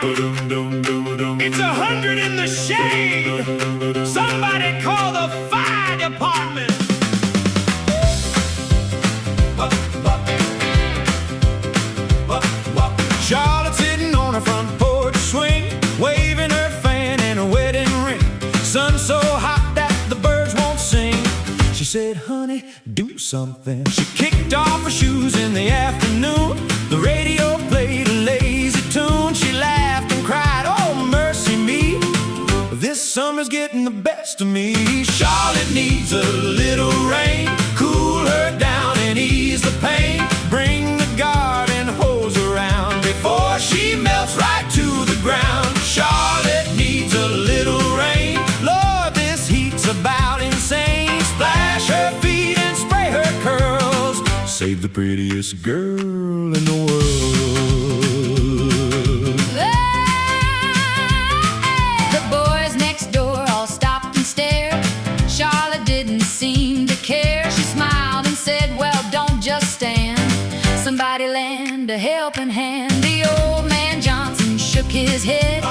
It's 100 in the shade. Somebody call the fire department. Charlotte sitting on her front porch swing, waving her fan and a wedding ring. Sun so hot that the birds won't sing. She said, honey, do something. She kicked off her shoes in the afternoon. The radio played a lazy tune. She laughed and cried, oh mercy me, this summer's getting the best of me. Charlotte needs a little rain, cool her down and ease the pain. Bring the garden hose around before she melts right to the ground. Charlotte needs a little rain. Lord, this heat's about insane. Splash her feet and spray her curls. Save the prettiest girl in the world. The boys next door all stopped and stared. Charlotte didn't seem to care. She smiled and said, well, don't just stand. Somebody lend a helping hand. The old man Johnson shook his head.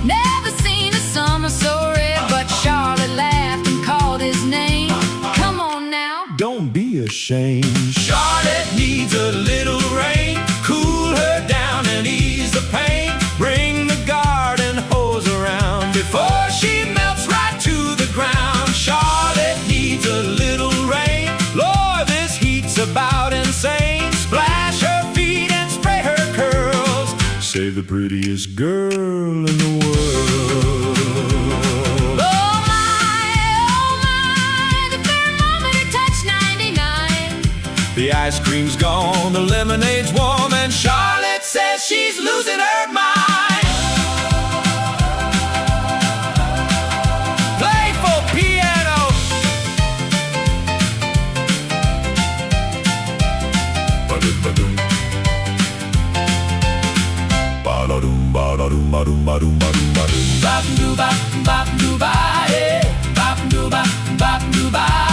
Never seen a summer so red. But Charlotte laughed and called his name. Come on now, don't be ashamed. Charlotte needs a little rain, cool her down and ease the pain. Bring the garden hose around before she melts right to the ground. Charlotte needs a little rain. Lord, this heat's about insane. Splash her feet and spray her curls. Save the prettiest girl in the world. oh my, the thermometer touched 99. The ice cream's gone, the lemonade's warm, and Charlotte says she's losing her mind. Playful piano. Ba-dum, ba-dum, ba-dum, ba-dum, ba-dum, ba-dum. Bop-doo-bop, bop-doo-bye, bop-doo-bop, bop-doo-bye.